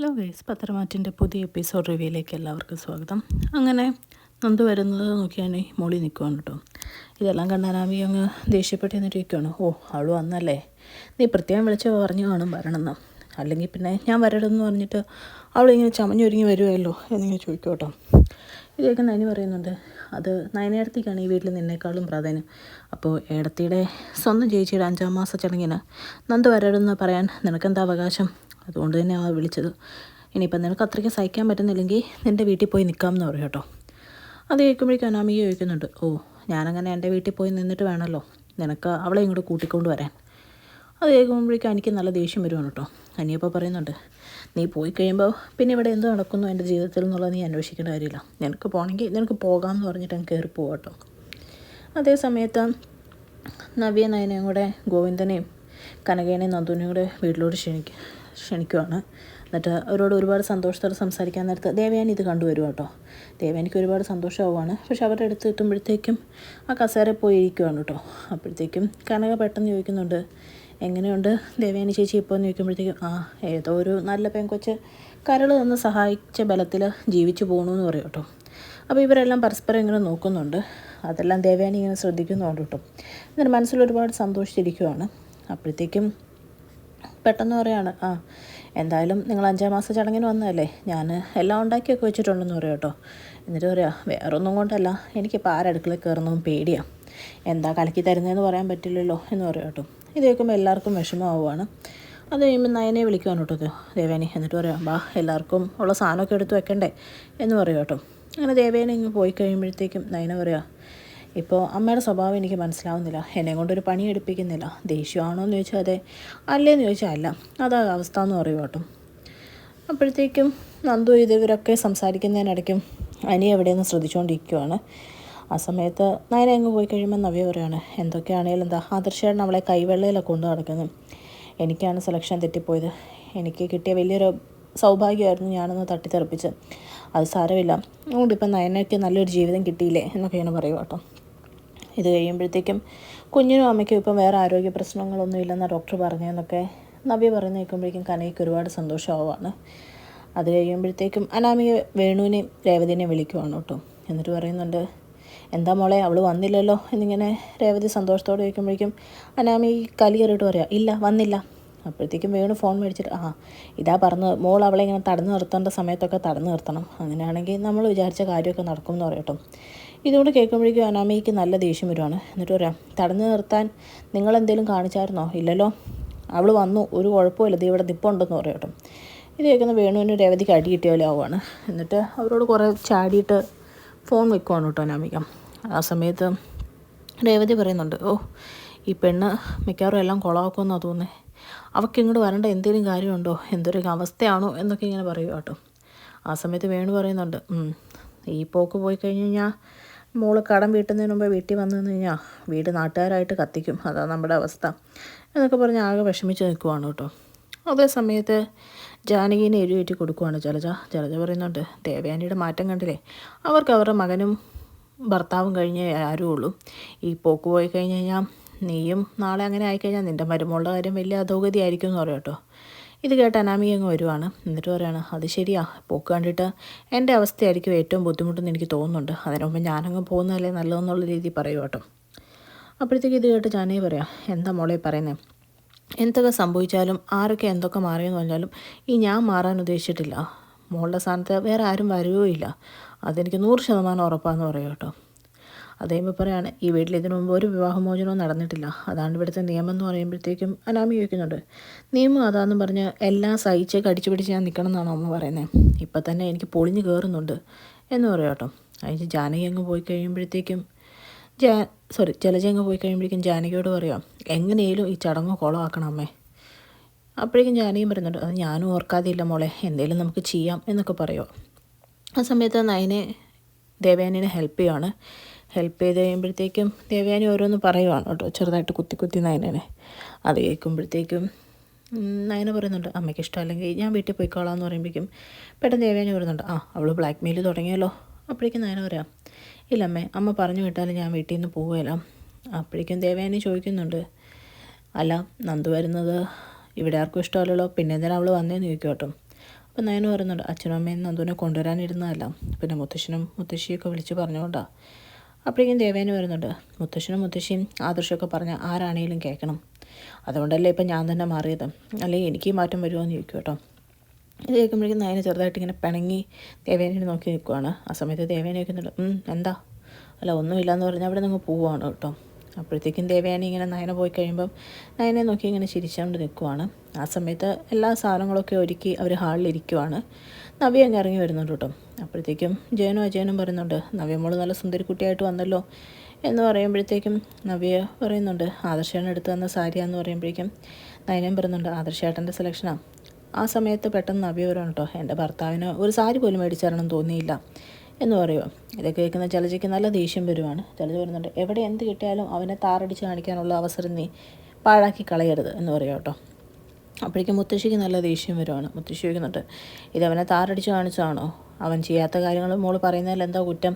Hello guys, പത്രമാറ്റിൻ്റെ പുതിയ episode റിവ്യൂയിലേക്ക് എല്ലാവർക്കും സ്വാഗതം. അങ്ങനെ നന്ദു വരുന്നത് നോക്കിയാണ് മോളി നിൽക്കുവാണ് കേട്ടോ. ഇതെല്ലാം കണ്ടാൽ അനാമി അങ്ങ് ദേഷ്യപ്പെട്ട് നിന്നിരിക്കുകയാണ്. ഓ, അവൾ വന്നല്ലേ, നീ പ്രത്യേകം വിളിച്ച് പറഞ്ഞു കാണും വരണമെന്ന്, അല്ലെങ്കിൽ പിന്നെ ഞാൻ വരണമെന്ന് പറഞ്ഞിട്ട് അവളിങ്ങനെ ചമഞ്ഞൊരുങ്ങി വരുമല്ലോ എന്നിങ്ങനെ ചോദിക്കും കേട്ടോ. ഇതൊക്കെ നൈനി പറയുന്നുണ്ട്, അത് നയനേടത്തേക്കാണ് ഈ വീട്ടിൽ നിന്നേക്കാളും പ്രാധാന്യം. അപ്പോൾ ഏടത്തിയുടെ സ്വന്തം ചേച്ചിയുടെ 5-ാം മാസ ചടങ്ങിന് നന്ദു വരണമെന്ന് പറയാൻ നിനക്കെന്താ അവകാശം? അതുകൊണ്ട് തന്നെ അവ വിളിച്ചത്. ഇനിയിപ്പം നിനക്ക് അത്രയ്ക്ക് സഹിക്കാൻ പറ്റുന്നില്ലെങ്കിൽ നിൻ്റെ വീട്ടിൽ പോയി നിൽക്കാമെന്ന് പറയും കേട്ടോ. അത് കേൾക്കുമ്പോഴേക്കും അനാമിക ചോദിക്കുന്നുണ്ട്, ഓ, ഞാനങ്ങനെ എൻ്റെ വീട്ടിൽ പോയി നിന്നിട്ട് വേണമല്ലോ നിനക്ക് അവളെ ഇങ്ങോട്ട് കൂട്ടിക്കൊണ്ട് വരാൻ. അത് കേൾക്കുമ്പോഴേക്കും എനിക്ക് നല്ല ദേഷ്യം വരുവാണ് കേട്ടോ. അനിയപ്പോൾ പറയുന്നുണ്ട്, നീ പോയി കഴിയുമ്പോൾ പിന്നെ ഇവിടെ എന്തോ നടക്കുന്നു എൻ്റെ ജീവിതത്തിൽ എന്നുള്ളത് നീ അന്വേഷിക്കേണ്ട കാര്യമില്ല. നിനക്ക് പോകണമെങ്കിൽ നിനക്ക് പോകാമെന്ന് പറഞ്ഞിട്ട് അങ്ങ് കയറി പോകാം കേട്ടോ. അതേ സമയത്ത് നവ്യ നയനയും കൂടെ ഗോവിന്ദനെയും കനകേനെയും നന്ദുവിനെയും കൂടെ വീട്ടിലോട്ട് ക്ഷണിക്കുവാണ്. എന്നിട്ട് അവരോട് ഒരുപാട് സന്തോഷത്തോടെ സംസാരിക്കാൻ നേരത്ത് ദേവയാനി ഇത് കണ്ടുവരും കേട്ടോ. ദേവയാനിക്ക് ഒരുപാട് സന്തോഷമാവുകയാണ്. പക്ഷെ അവരുടെ അടുത്ത് എത്തുമ്പോഴത്തേക്കും ആ കസേര പോയി ഇരിക്കുവാണ് കേട്ടോ. അപ്പോഴത്തേക്കും കനക പെട്ടെന്ന് ചോദിക്കുന്നുണ്ട്, എങ്ങനെയുണ്ട് ദേവയാനി ചേച്ചി ഇപ്പോൾ എന്ന് ചോദിക്കുമ്പോഴത്തേക്കും, ഏതോ ഒരു നല്ല പെൺകൊച്ച് കരൾ നിന്ന് സഹായിച്ച ബലത്തിൽ ജീവിച്ചു പോകണമെന്ന് പറയും കേട്ടോ. അപ്പോൾ ഇവരെല്ലാം പരസ്പരം ഇങ്ങനെ നോക്കുന്നുണ്ട്. അതെല്ലാം ദേവയാനി ഇങ്ങനെ ശ്രദ്ധിക്കുന്നുണ്ട് കേട്ടോ. എന്നിട്ട് മനസ്സിൽ ഒരുപാട് സന്തോഷിച്ചിരിക്കുവാണ്. അപ്പോഴത്തേക്കും പെട്ടെന്ന് പറയാണ്, എന്തായാലും നിങ്ങൾ 5-ാം മാസ ചടങ്ങിന് വന്നതല്ലേ, ഞാൻ എല്ലാം ഉണ്ടാക്കിയൊക്കെ വെച്ചിട്ടുണ്ടെന്ന് പറയും കേട്ടോ. എന്നിട്ട് പറയാം, വേറൊന്നും കൊണ്ടല്ല, എനിക്കിപ്പോൾ ആരടുക്കളയിൽ കയറുന്നതും പേടിയാണ്, എന്താ കലക്കി തരുന്നതെന്ന് പറയാൻ പറ്റില്ലല്ലോ എന്ന് പറയും കേട്ടോ. ഇത് കേൾക്കുമ്പോൾ എല്ലാവർക്കും വിഷമമാവുകയാണ്. അത് കഴിയുമ്പോൾ നയനെ വിളിക്കുവാണ് കേട്ടോ ദേവേനി. എന്നിട്ട് പറയാം, എല്ലാവർക്കും ഉള്ള സാധനമൊക്കെ എടുത്ത് വെക്കണ്ടേ എന്ന് പറയും കേട്ടോ. അങ്ങനെ ദേവേനെ ഇങ്ങ് പോയി കഴിയുമ്പോഴത്തേക്കും നയന പറയാം, ഇപ്പോൾ അമ്മയുടെ സ്വഭാവം എനിക്ക് മനസ്സിലാവുന്നില്ല, എന്നെ കൊണ്ടൊരു പണി എടുപ്പിക്കുന്നില്ല, ദേഷ്യമാണോ എന്ന് ചോദിച്ചാൽ അതെ, അല്ലേന്ന് ചോദിച്ചാൽ അല്ല, അതാ അവസ്ഥ എന്ന് പറയും കേട്ടോ. അപ്പോഴത്തേക്കും നന്ദു ഇവരൊക്കെ സംസാരിക്കുന്നതിനിടയ്ക്കും അനി എവിടെയെന്ന് ശ്രദ്ധിച്ചുകൊണ്ടിരിക്കുവാണ്. ആ സമയത്ത് നയന അങ്ങ് പോയി കഴിയുമ്പോൾ നവ്യ പറയുകയാണ്, എന്തൊക്കെയാണെങ്കിലും എന്താ ആദർശേട്ടൻ അവളെ കൈവെള്ളയിലൊക്കെ കൊണ്ടു നടക്കുന്നത്, എനിക്കാണ് സെലക്ഷൻ തെറ്റിപ്പോയത്, എനിക്ക് കിട്ടിയ വലിയൊരു സൗഭാഗ്യമായിരുന്നു ഞാനൊന്ന് തട്ടിത്തെറിപ്പിച്ച്, അത് സാരമില്ല, അതുകൊണ്ടിപ്പം നയനയ്ക്ക് നല്ലൊരു ജീവിതം കിട്ടിയില്ലേ എന്നൊക്കെ ഞാൻ പറയും കേട്ടോ. ഇത് കഴിയുമ്പോഴത്തേക്കും കുഞ്ഞിനും അമ്മയ്ക്കും ഇപ്പം വേറെ ആരോഗ്യ പ്രശ്നങ്ങളൊന്നും ഇല്ലെന്നാണ് ഡോക്ടർ പറഞ്ഞതെന്നൊക്കെ നവ്യ പറയുന്ന കേൾക്കുമ്പോഴേക്കും കനയ്ക്ക് ഒരുപാട് സന്തോഷമാവാണ്. അത് കഴിയുമ്പോഴത്തേക്കും അനാമിക വേണുവിനെയും രേവതിനെയും വിളിക്കുവാണ് കേട്ടോ. എന്നിട്ട് പറയുന്നുണ്ട്, എന്താ മോളെ അവൾ വന്നില്ലല്ലോ എന്നിങ്ങനെ രേവതി സന്തോഷത്തോടെ ചോദിക്കുമ്പോഴേക്കും അനാമി കലി കയറിയിട്ട് പറയാം, ഇല്ല വന്നില്ല. അപ്പോഴത്തേക്കും വേണു ഫോൺ മേടിച്ചിട്ട്, ഇതാ പറഞ്ഞത്, മോൾ അവളെ ഇങ്ങനെ തടഞ്ഞു നിർത്തേണ്ട സമയത്തൊക്കെ തടഞ്ഞു നിർത്തണം, അങ്ങനെയാണെങ്കിൽ നമ്മൾ വിചാരിച്ച കാര്യമൊക്കെ നടക്കുമെന്ന് പറയട്ടോ. ഇതുകൊണ്ട് കേൾക്കുമ്പോഴേക്കും അനാമിക്ക് നല്ല ദേഷ്യം വരുവാണ്. എന്നിട്ട് പറയാം, തടഞ്ഞു നിർത്താൻ നിങ്ങളെന്തെങ്കിലും കാണിച്ചായിരുന്നോ? ഇല്ലല്ലോ, അവൾ വന്നു, ഒരു കുഴപ്പമില്ല, ഇവിടെ നിപ്പുണ്ടെന്ന് പറയട്ടോ. ഇത് കേൾക്കുന്ന വേണുവിന് രേവതിക്ക് അടി കിട്ടിയ പോലെ ആവുകയാണ്. എന്നിട്ട് അവരോട് കുറേ ചാടിയിട്ട് ഫോൺ വെക്കുവാണ് കേട്ടോ അനാമിക. ആ സമയത്ത് രേവതി പറയുന്നുണ്ട്, ഈ പെണ്ണ് മിക്കവാറും എല്ലാം കുളമാക്കുമെന്നാണ് തോന്നുന്നത്, അവൾക്ക് ഇങ്ങോട്ട് വരേണ്ട എന്തെങ്കിലും കാര്യമുണ്ടോ, എന്തൊരു അവസ്ഥയാണോ എന്നൊക്കെ ഇങ്ങനെ പറയുക കേട്ടോ. ആ സമയത്ത് വേണു പറയുന്നുണ്ട്, ഈ പോക്ക് പോയി കഴിഞ്ഞ് കഴിഞ്ഞാൽ മോള് കടം വീട്ടുന്നതിന് മുമ്പ് വീട്ടിൽ വന്നു കഴിഞ്ഞാൽ വീട് നാട്ടുകാരായിട്ട് കത്തിക്കും, അതാണ് നമ്മുടെ അവസ്ഥ എന്നൊക്കെ പറഞ്ഞ് ആകെ വിഷമിച്ച് നിൽക്കുവാണ് കേട്ടോ. അതേ സമയത്ത് ജാനകീനെ എഴുതി കൊടുക്കുവാണ് ജലജ പറയുന്നുണ്ട്, ദേവയാനിയുടെ മാറ്റം കണ്ടില്ലേ, അവർക്ക് അവരുടെ മകനും ഭർത്താവും കഴിഞ്ഞേ ആരും ഉള്ളൂ, ഈ പോക്ക് പോയി കഴിഞ്ഞ് കഴിഞ്ഞാൽ നീയും നാളെ അങ്ങനെ ആയിക്കഴിഞ്ഞാൽ നിൻ്റെ മരുമോളുടെ കാര്യം വലിയ അധോഗതി ആയിരിക്കും എന്ന് പറയും കേട്ടോ. ഇത് കേട്ട് അനാമിക അങ്ങ് വരുവാണ്. എന്നിട്ട് പറയാണ്, അത് ശരിയാ, പോക്ക് കണ്ടിട്ട് എൻ്റെ അവസ്ഥയായിരിക്കും ഏറ്റവും ബുദ്ധിമുട്ടെന്ന് എനിക്ക് തോന്നുന്നുണ്ട്, അതിന് മുമ്പ് ഞാനങ്ങ് പോകുന്നതല്ലേ നല്ലതെന്നുള്ള രീതിയിൽ പറയും കേട്ടോ. അപ്പോഴത്തേക്ക് ഇത് കേട്ട് ജാനകി പറയാം, എന്താ മോളെ പറയുന്നത്, എന്തൊക്കെ സംഭവിച്ചാലും ആരൊക്കെ എന്തൊക്കെ മാറിയെന്ന് പറഞ്ഞാലും ഈ ഞാൻ മാറാൻ ഉദ്ദേശിച്ചിട്ടില്ല, മോളുടെ സ്ഥാനത്ത് വേറെ ആരും വരികയില്ല, അതെനിക്ക് 100% ഉറപ്പാന്ന് പറയും കേട്ടോ. അതേപോലെ പറയാണ്, ഈ വീട്ടിൽ ഇതിനു മുമ്പ് ഒരു വിവാഹമോചനവും നടന്നിട്ടില്ല, അതാണ് ഇവിടുത്തെ നിയമം എന്ന് പറയുമ്പോഴത്തേക്കും അനാമി ചോദിക്കുന്നുണ്ട്, നിയമം അതാന്ന് പറഞ്ഞ് എല്ലാം സഹിച്ച് കടിച്ചു പിടിച്ച് ഞാൻ നിൽക്കണം എന്നാണോ അമ്മ പറയുന്നത്, ഇപ്പം തന്നെ എനിക്ക് പൊളിഞ്ഞ് കയറുന്നുണ്ട് എന്ന് പറയും കേട്ടോ. അതിന് ജാനകി അങ്ങ് പോയി കഴിയുമ്പോഴത്തേക്കും ജലജ അങ്ങ് പോയി കഴിയുമ്പോഴേക്കും ജാനകിയോട് പറയാം, എങ്ങനെയും ഈ ചടങ്ങ് കുളമാക്കണം അമ്മേ. അപ്പോഴേക്കും ജാനകിയും പറയുന്നുണ്ട്, അത് ഞാനും ഓർക്കാതെയില്ല മോളെ, എന്തെങ്കിലും നമുക്ക് ചെയ്യാം എന്നൊക്കെ പറയുമോ. ആ സമയത്ത് നയനെ ദേവയാനിനെ ഹെൽപ്പ് ചെയ്ത് കഴിയുമ്പോഴത്തേക്കും ദേവയാനി ഓരോന്ന് പറയുവാണ് കേട്ടോ, ചെറുതായിട്ട് കുത്തി നയനെ. അത് കേൾക്കുമ്പോഴത്തേക്കും നയന പറയുന്നുണ്ട്, അമ്മയ്ക്ക് ഇഷ്ടമല്ലെങ്കിൽ ഞാൻ വീട്ടിൽ പോയിക്കോളാം എന്ന് പറയുമ്പോഴേക്കും പെട്ടെന്ന് ദേവയാനി പറയുന്നുണ്ട്, അവൾ ബ്ലാക്ക് മെയിൽ തുടങ്ങിയല്ലോ. അപ്പോഴേക്കും നയന പറയാം, ഇല്ലമ്മേ, അമ്മ പറഞ്ഞു വിട്ടാലും ഞാൻ വീട്ടിൽ നിന്ന് പോവുകയില്ല. അപ്പോഴേക്കും ദേവയാനി ചോദിക്കുന്നുണ്ട്, അല്ല നന്ദു വരുന്നത് ഇവിടെ ആർക്കും ഇഷ്ടമല്ലല്ലോ, പിന്നെ എന്തിനാണ് അവൾ വന്നതെന്ന് ചോദിക്കും കേട്ടോ. അപ്പം നയന പറയുന്നുണ്ട് അച്ഛനും അമ്മയും നന്ദുവിനെ കൊണ്ടുവരാനിരുന്നതല്ല, പിന്നെ മുത്തശ്ശനും മുത്തശ്ശിയൊക്കെ വിളിച്ച് പറഞ്ഞുകൊണ്ടാണ്. അപ്പോഴേക്കും ദേവേന വരുന്നുണ്ട്. മുത്തശ്ശനും മുത്തശ്ശിയും ആദർശമൊക്കെ പറഞ്ഞാൽ ആരാണെങ്കിലും കേൾക്കണം, അതുകൊണ്ടല്ലേ ഇപ്പം ഞാൻ തന്നെ മാറിയത്, അല്ലെങ്കിൽ എനിക്ക് മാറ്റം വരുമോ എന്ന് ചോദിക്കും കേട്ടോ. ഇത് കേൾക്കുമ്പോഴേക്കും നയന ചെറുതായിട്ട് ഇങ്ങനെ പിണങ്ങി ദേവേനെ നോക്കി നിൽക്കുവാണ്. ആ സമയത്ത് ദേവേന ചോദിക്കുന്നുണ്ട് എന്താ? അല്ല ഒന്നുമില്ലയെന്ന് പറഞ്ഞാൽ അവിടെ നിങ്ങൾ പോവുകയാണ് കേട്ടോ. അപ്പോഴത്തേക്കും ദേവയാനി ഇങ്ങനെ നയന പോയി കഴിയുമ്പം നയനെ നോക്കി ഇങ്ങനെ ചിരിച്ചുകൊണ്ട് നിൽക്കുവാണ്. ആ സമയത്ത് എല്ലാ സാധനങ്ങളൊക്കെ ഒരുക്കി അവർ ഹാളിലിരിക്കുവാണ്. നവ്യ അങ്ങ് ഇറങ്ങി വരുന്നുണ്ട് കേട്ടോ. അപ്പോഴത്തേക്കും ജയനും അജയനും പറയുന്നുണ്ട് നവ്യമോൾ നല്ല സുന്ദരിക്കുട്ടിയായിട്ട് വന്നല്ലോ എന്ന് പറയുമ്പോഴത്തേക്കും നവ്യ പറയുന്നുണ്ട് ആദർശേട്ടൻ എടുത്ത് തന്ന സാരിയാന്ന് പറയുമ്പോഴേക്കും നയനയും പറയുന്നുണ്ട് ആദർശേട്ടൻ്റെ സെലക്ഷനാണ്. ആ സമയത്ത് പെട്ടെന്ന് നവ്യ വരണം കേട്ടോ, എൻ്റെ ഭർത്താവിന് ഒരു സാരി പോലും മേടിച്ചു തരണം തോന്നിയില്ല എന്ന് പറയുമോ. ഇതൊക്കെ കേൾക്കുന്ന ജലജയ്ക്ക് നല്ല ദേഷ്യം വരുവാണ്. ജലജ വരുന്നുണ്ട് എവിടെ എന്ത് കിട്ടിയാലും അവനെ താറടിച്ച് കാണിക്കാനുള്ള അവസരം നീ പാഴാക്കി കളയരുത് എന്ന് പറയുക കേട്ടോ. അപ്പോഴേക്കും മുത്തശ്ശിക്ക് നല്ല ദേഷ്യം വരുവാണ്. മുത്തശ്ശി ചോദിക്കുന്നുണ്ട് ഇതവനെ താറടിച്ച് കാണിച്ചതാണോ? അവൻ ചെയ്യാത്ത കാര്യങ്ങൾ മോള് പറയുന്നതിൽ എന്താ കുറ്റം?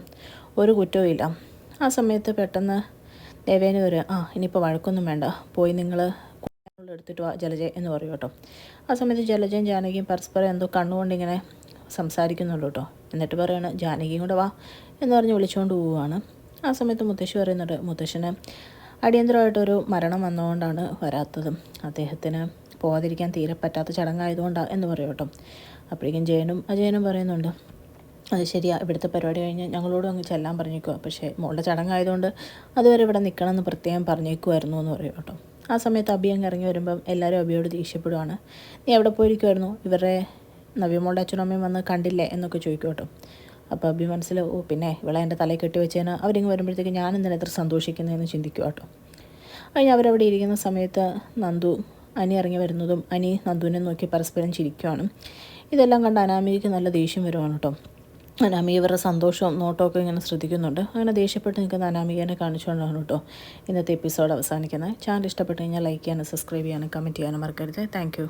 ഒരു കുറ്റവും ഇല്ല. ആ സമയത്ത് പെട്ടെന്ന് ദേവേന വരിക. ഇനിയിപ്പോൾ വഴക്കൊന്നും വേണ്ട, പോയി നിങ്ങൾ എടുത്തിട്ട് വാ ജലജ എന്ന് പറയും കേട്ടോ. ആ സമയത്ത് ജലജയും ജാനകിയും പരസ്പരം എന്തോ കണ്ണുകൊണ്ടിങ്ങനെ സംസാരിക്കുന്നുള്ളൂ കേട്ടോ. എന്നിട്ട് പറയുകയാണ് ജാനകിയും കൂടെ വാ എന്ന് പറഞ്ഞ് വിളിച്ചുകൊണ്ട് പോവുകയാണ്. ആ സമയത്ത് മുത്തശ്ശി പറയുന്നുണ്ട് മുത്തശ്ശന് അടിയന്തരമായിട്ടൊരു മരണം വന്നുകൊണ്ടാണ് വരാത്തത്, അദ്ദേഹത്തിന് പോകാതിരിക്കാൻ തീരെ പറ്റാത്ത ചടങ്ങായതുകൊണ്ടാണ് എന്ന് പറയും കേട്ടോ. അപ്പോഴേക്കും ജയനും അജയനും പറയുന്നുണ്ട് അത് ശരിയാ, ഇവിടുത്തെ പരിപാടി കഴിഞ്ഞ് ഞങ്ങളോടും അങ്ങ് ചെല്ലാൻ പറഞ്ഞേക്കുക, പക്ഷേ മോളുടെ ചടങ്ങായതുകൊണ്ട് അതുവരെ ഇവിടെ നിൽക്കണമെന്ന് പ്രത്യേകം പറഞ്ഞേക്കുമായിരുന്നു എന്ന് പറയും കേട്ടോ. ആ സമയത്ത് അബി അങ്ങ് ഇറങ്ങി വരുമ്പം എല്ലാവരും അബിയോട് ദേഷ്യപ്പെടുവാണ്. നീ എവിടെ പോയിരിക്കുമായിരുന്നു, ഇവരുടെ നവ്യമോളുടെ അച്ഛനും അമ്മയും വന്ന് കണ്ടില്ലേ എന്നൊക്കെ ചോദിക്കും കേട്ടോ. അപ്പോൾ അബി മനസ്സിൽ പിന്നെ ഇവളെ എൻ്റെ തലയിൽ കെട്ടി വെച്ചതിന് അവരിങ്ങ് വരുമ്പോഴത്തേക്ക് ഞാൻ എന്തിനാ എത്ര സന്തോഷിക്കുന്നതെന്ന് ചിന്തിക്കുക കേട്ടോ. കഴിഞ്ഞ് അവരവിടെ ഇരിക്കുന്ന സമയത്ത് നന്ദു അനി ഇറങ്ങി വരുന്നതും അനി നന്ദുവിനെ നോക്കി പരസ്പരം ചിരിക്കുവാണ്. ഇതെല്ലാം കണ്ട് അനാമികയ്ക്ക് നല്ല ദേഷ്യം വരുവാണ് കേട്ടോ. അനാമിക ഇവരുടെ സന്തോഷവും നോട്ടമൊക്കെ ഇങ്ങനെ ശ്രദ്ധിക്കുന്നുണ്ട്. അങ്ങനെ ദേഷ്യപ്പെട്ട് നിൽക്കുന്ന അനാമികനെ കാണിച്ചുകൊണ്ടാണ് കേട്ടോ ഇന്നത്തെ എപ്പിസോഡ് അവസാനിക്കുന്നത്. ചാനൽ ഇഷ്ടപ്പെട്ട് കഴിഞ്ഞാൽ ലൈക്ക് ചെയ്യാനും സബ്സ്ക്രൈബ് ചെയ്യാനും കമൻറ്റ് ചെയ്യാനും മറക്കരുത്. താങ്ക്